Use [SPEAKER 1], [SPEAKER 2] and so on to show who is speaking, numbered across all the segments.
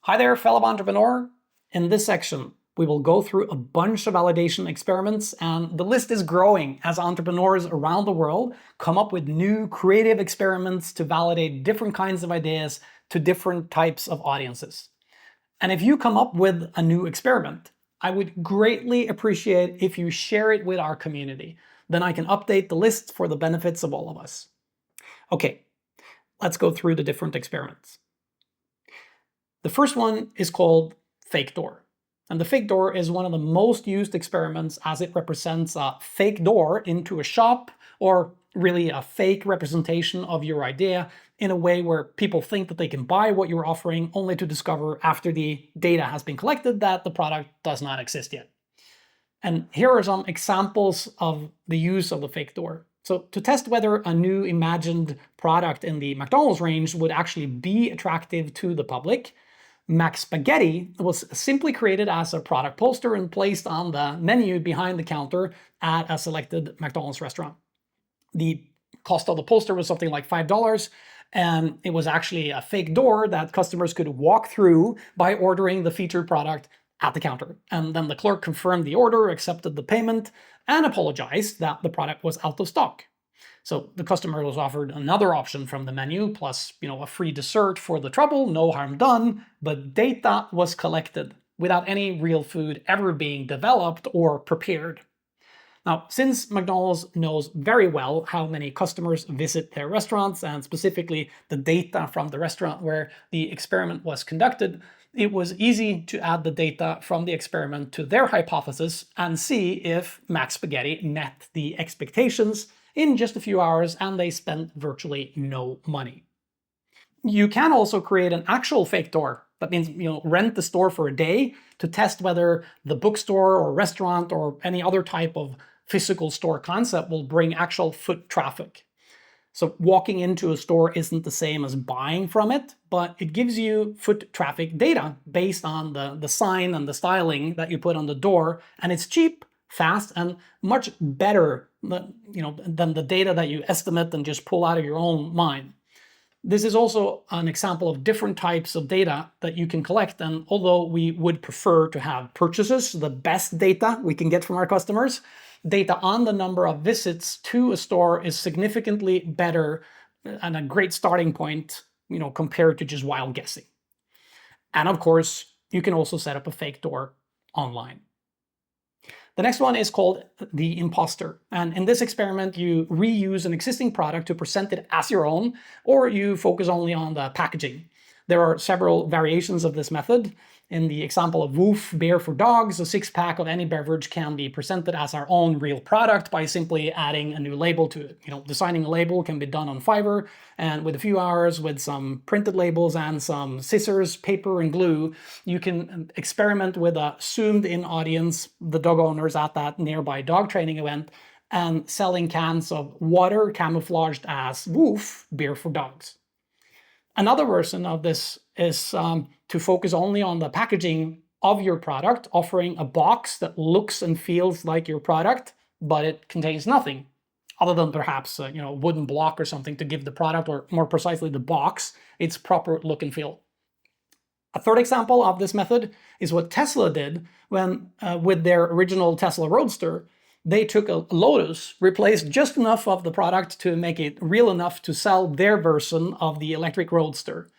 [SPEAKER 1] Hi there, fellow entrepreneur. In this section, we will go through a bunch of validation experiments, and the list is growing as entrepreneurs around the world come up with new creative experiments to validate different kinds of ideas to different types of audiences. And if you come up with a new experiment, I would greatly appreciate if you share it with our community. Then I can update the list for the benefits of all of us. Okay, let's go through the different experiments. The first one is called fake door. And the fake door is one of the most used experiments as it represents a fake door into a shop, or really a fake representation of your idea in a way where people think that they can buy what you're offering, only to discover after the data has been collected that the product does not exist yet. And here are some examples of the use of the fake door. So to test whether a new imagined product in the McDonald's range would actually be attractive to the public, McSpaghetti was simply created as a product poster and placed on the menu behind the counter at a selected McDonald's restaurant. The cost of the poster was something like $5, and it was actually a fake door that customers could walk through by ordering the featured product at the counter. And then the clerk confirmed the order, accepted the payment, and apologized that the product was out of stock. So the customer was offered another option from the menu, plus a free dessert for the trouble, no harm done, but data was collected without any real food ever being developed or prepared. Now, since McDonald's knows very well how many customers visit their restaurants, and specifically the data from the restaurant where the experiment was conducted, it was easy to add the data from the experiment to their hypothesis and see if McSpaghetti met the expectations in just a few hours, and they spent virtually no money. You can also create an actual fake door. That means rent the store for a day to test whether the bookstore or restaurant or any other type of physical store concept will bring actual foot traffic. So walking into a store isn't the same as buying from it, but it gives you foot traffic data based on the sign and the styling that you put on the door, and it's cheap, fast, and much better than the data that you estimate and just pull out of your own mind. This is also an example of different types of data that you can collect, and although we would prefer to have purchases, the best data we can get from our customers, data on the number of visits to a store is significantly better and a great starting point, compared to just wild guessing. And of course, you can also set up a fake door online. The next one is called the Imposter. And in this experiment, you reuse an existing product to present it as your own, or you focus only on the packaging. There are several variations of this method. In the example of Woof beer for dogs, a 6-pack of any beverage can be presented as our own real product by simply adding a new label to it. Designing a label can be done on Fiverr, and with a few hours, with some printed labels and some scissors, paper, and glue, you can experiment with a zoomed-in audience, the dog owners at that nearby dog training event, and selling cans of water camouflaged as Woof beer for dogs. Another version of this is to focus only on the packaging of your product, offering a box that looks and feels like your product, but it contains nothing other than perhaps a wooden block or something to give the product, or more precisely the box, its proper look and feel. A third example of this method is what Tesla did when, with their original Tesla Roadster, they took a Lotus, replaced just enough of the product to make it real enough to sell their version of the electric Roadster.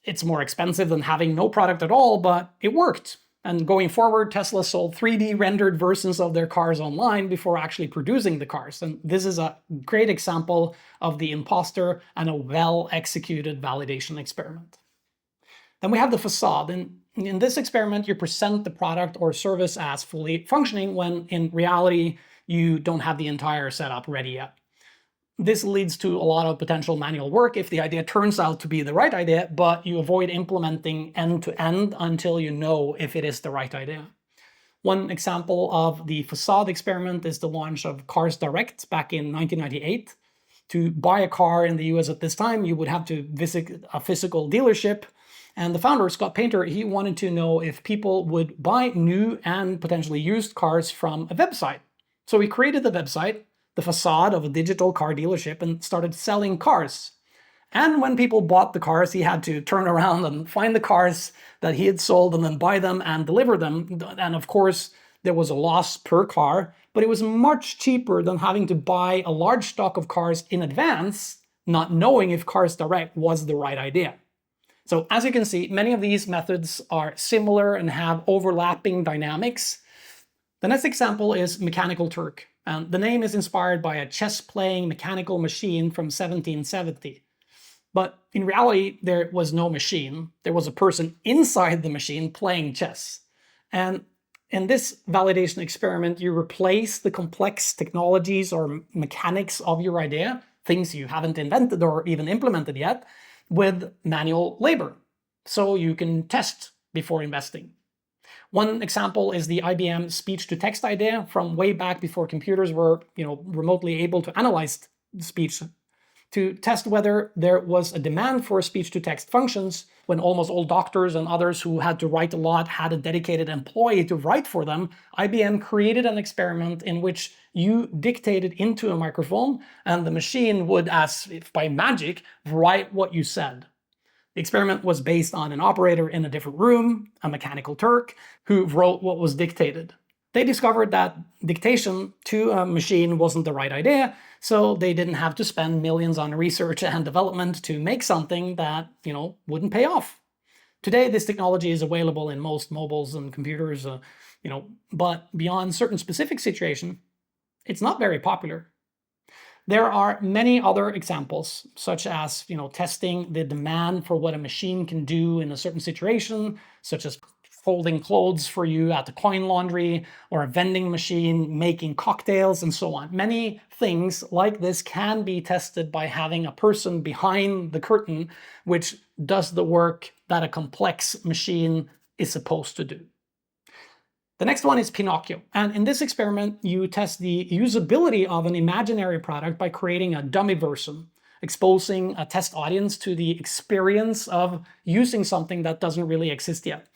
[SPEAKER 1] It's more expensive than having no product at all, but it worked. And going forward, Tesla sold 3D rendered versions of their cars online before actually producing the cars. And this is a great example of the Imposter and a well-executed validation experiment. Then we have the Facade. And in this experiment, you present the product or service as fully functioning when in reality, you don't have the entire setup ready yet. This leads to a lot of potential manual work if the idea turns out to be the right idea, but you avoid implementing end-to-end until you know if it is the right idea. One example of the Facade experiment is the launch of Cars Direct back in 1998. To buy a car in the US at this time, you would have to visit a physical dealership. And the founder, Scott Painter, he wanted to know if people would buy new and potentially used cars from a website. So he created the website, the facade of a digital car dealership, and started selling cars. And when people bought the cars, he had to turn around and find the cars that he had sold and then buy them and deliver them. And of course, there was a loss per car, but it was much cheaper than having to buy a large stock of cars in advance, not knowing if Cars Direct was the right idea. So as you can see, many of these methods are similar and have overlapping dynamics. The next example is Mechanical Turk, and the name is inspired by a chess-playing mechanical machine from 1770. But in reality, there was no machine. There was a person inside the machine playing chess. And in this validation experiment, you replace the complex technologies or mechanics of your idea, things you haven't invented or even implemented yet, with manual labor, so you can test before investing. One example is the IBM speech-to-text idea from way back before computers were, remotely able to analyze speech, to test whether there was a demand for speech-to-text functions when almost all doctors and others who had to write a lot had a dedicated employee to write for them. IBM created an experiment in which you dictated into a microphone and the machine would, as if by magic, write what you said. The experiment was based on an operator in a different room, a Mechanical Turk, who wrote what was dictated. They discovered that dictation to a machine wasn't the right idea, so they didn't have to spend millions on research and development to make something that, wouldn't pay off. Today, this technology is available in most mobiles and computers, but beyond certain specific situation, it's not very popular. There are many other examples, such as testing the demand for what a machine can do in a certain situation, such as folding clothes for you at the coin laundry, or a vending machine making cocktails, and so on. Many things like this can be tested by having a person behind the curtain which does the work that a complex machine is supposed to do. The next one is Pinocchio, and in this experiment you test the usability of an imaginary product by creating a dummy version, exposing a test audience to the experience of using something that doesn't really exist yet.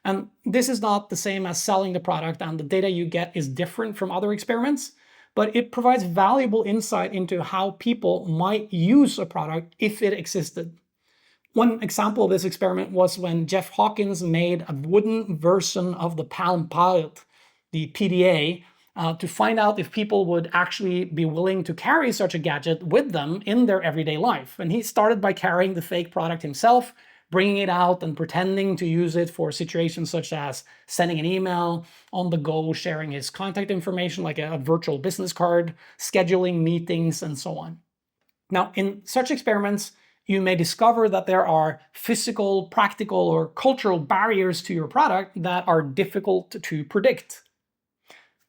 [SPEAKER 1] And this is not the same as selling the product, and the data you get is different from other experiments, but it provides valuable insight into how people might use a product if it existed. One example of this experiment was when Jeff Hawkins made a wooden version of the Palm Pilot, the PDA, to find out if people would actually be willing to carry such a gadget with them in their everyday life. And he started by carrying the fake product himself, bringing it out and pretending to use it for situations such as sending an email, on the go, sharing his contact information like a virtual business card, scheduling meetings, and so on. Now, in such experiments, you may discover that there are physical, practical, or cultural barriers to your product that are difficult to predict.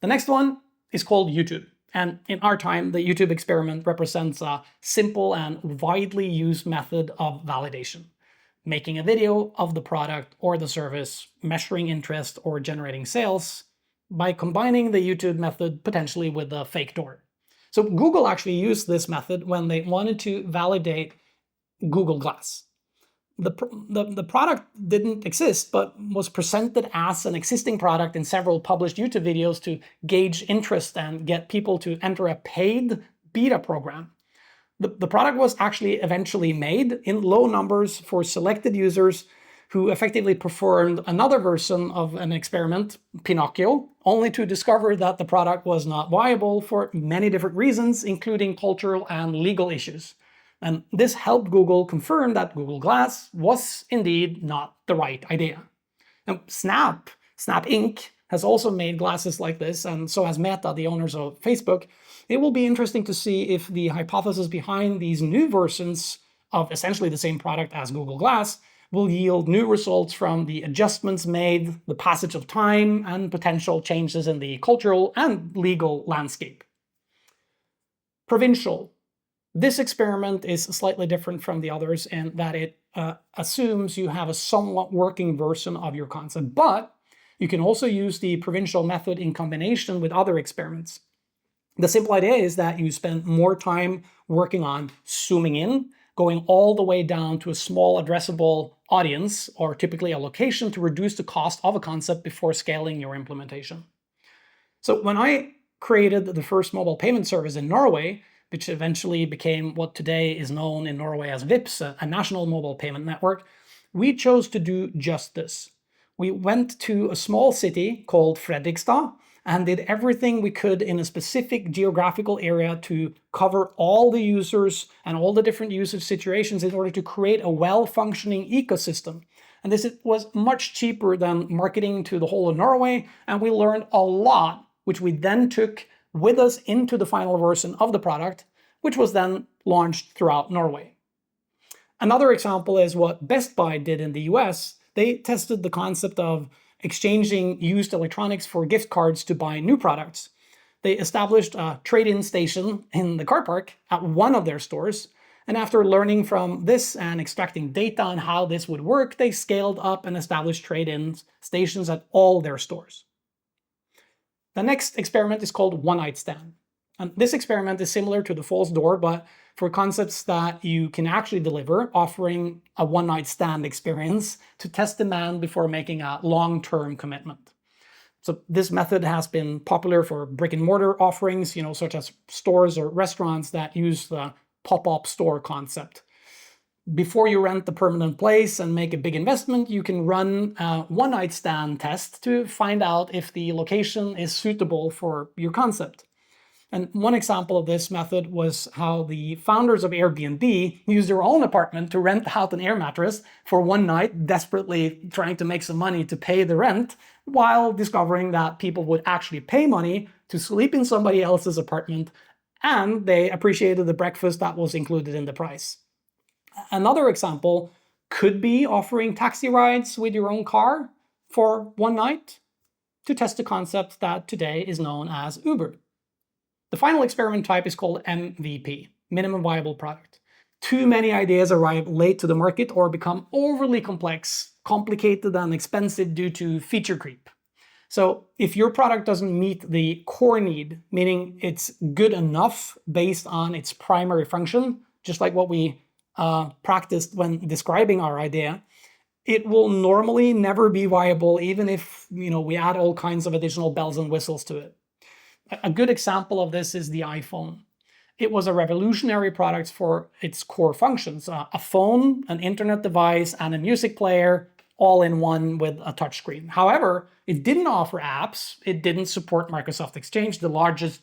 [SPEAKER 1] The next one is called YouTube. And in our time, the YouTube experiment represents a simple and widely used method of validation. Making a video of the product or the service, measuring interest, or generating sales by combining the YouTube method potentially with a fake door. So Google actually used this method when they wanted to validate Google Glass. The product didn't exist, but was presented as an existing product in several published YouTube videos to gauge interest and get people to enter a paid beta program. The product was actually eventually made in low numbers for selected users who effectively performed another version of an experiment, Pinocchio, only to discover that the product was not viable for many different reasons, including cultural and legal issues. And this helped Google confirm that Google Glass was indeed not the right idea. Now, Snap Inc. has also made glasses like this, and so has Meta, the owners of Facebook. It will be interesting to see if the hypothesis behind these new versions of essentially the same product as Google Glass will yield new results from the adjustments made, the passage of time, and potential changes in the cultural and legal landscape. Provincial. This experiment is slightly different from the others in that it assumes you have a somewhat working version of your concept, but you can also use the provincial method in combination with other experiments. The simple idea is that you spend more time working on zooming in, going all the way down to a small addressable audience, or typically a location, to reduce the cost of a concept before scaling your implementation. So when I created the first mobile payment service in Norway, which eventually became what today is known in Norway as Vipps, a national mobile payment network, we chose to do just this. We went to a small city called Fredrikstad and did everything we could in a specific geographical area to cover all the users and all the different usage situations in order to create a well-functioning ecosystem. And this was much cheaper than marketing to the whole of Norway, and we learned a lot, which we then took with us into the final version of the product, which was then launched throughout Norway. Another example is what Best Buy did in the US. They tested the concept of exchanging used electronics for gift cards to buy new products. They established a trade-in station in the car park at one of their stores, and after learning from this and extracting data on how this would work, they scaled up and established trade-in stations at all their stores. The next experiment is called one-night stand. And this experiment is similar to the false door, but for concepts that you can actually deliver, offering a one-night stand experience to test demand before making a long-term commitment. So this method has been popular for brick and mortar offerings, such as stores or restaurants that use the pop-up store concept. Before you rent the permanent place and make a big investment, you can run a one-night stand test to find out if the location is suitable for your concept. And one example of this method was how the founders of Airbnb used their own apartment to rent out an air mattress for one night, desperately trying to make some money to pay the rent, while discovering that people would actually pay money to sleep in somebody else's apartment, and they appreciated the breakfast that was included in the price. Another example could be offering taxi rides with your own car for one night to test a concept that today is known as Uber. The final experiment type is called MVP, minimum viable product. Too many ideas arrive late to the market or become overly complex, complicated, and expensive due to feature creep. So if your product doesn't meet the core need, meaning it's good enough based on its primary function, just like what we practiced when describing our idea, it will normally never be viable, even if we add all kinds of additional bells and whistles to it. A good example of this is the iPhone. It was a revolutionary product for its core functions, a phone, an internet device, and a music player, all in one with a touchscreen. However, it didn't offer apps, it didn't support Microsoft Exchange, the largest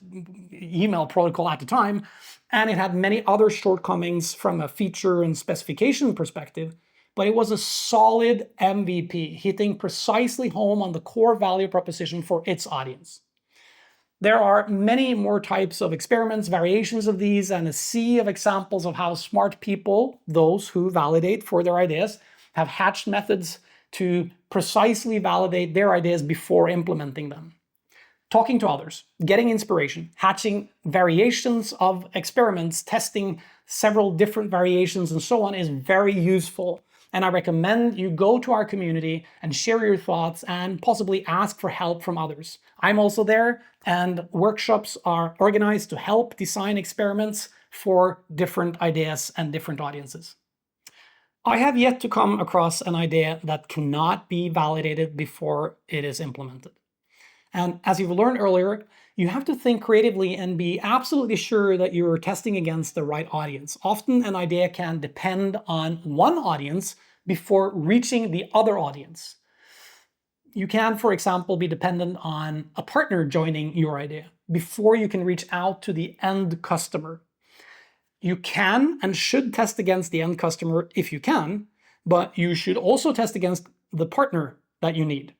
[SPEAKER 1] email protocol at the time, and it had many other shortcomings from a feature and specification perspective, but it was a solid MVP, hitting precisely home on the core value proposition for its audience. There are many more types of experiments, variations of these, and a sea of examples of how smart people, those who validate for their ideas, have hatched methods to precisely validate their ideas before implementing them. Talking to others, getting inspiration, hatching variations of experiments, testing several different variations and so on is very useful. And I recommend you go to our community and share your thoughts and possibly ask for help from others. I'm also there, and workshops are organized to help design experiments for different ideas and different audiences. I have yet to come across an idea that cannot be validated before it is implemented. And as you've learned earlier, you have to think creatively and be absolutely sure that you're testing against the right audience. Often an idea can depend on one audience before reaching the other audience. You can, for example, be dependent on a partner joining your idea before you can reach out to the end customer. You can and should test against the end customer if you can, but you should also test against the partner that you need.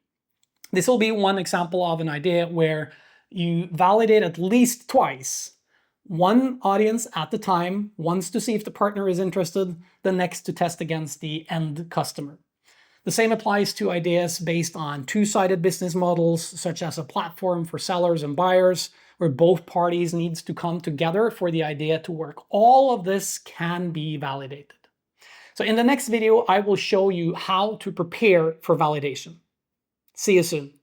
[SPEAKER 1] This will be one example of an idea where you validate at least twice. One audience at the time, once to see if the partner is interested, the next to test against the end customer. The same applies to ideas based on two-sided business models, such as a platform for sellers and buyers, where both parties need to come together for the idea to work. All of this can be validated. So in the next video, I will show you how to prepare for validation. See you soon.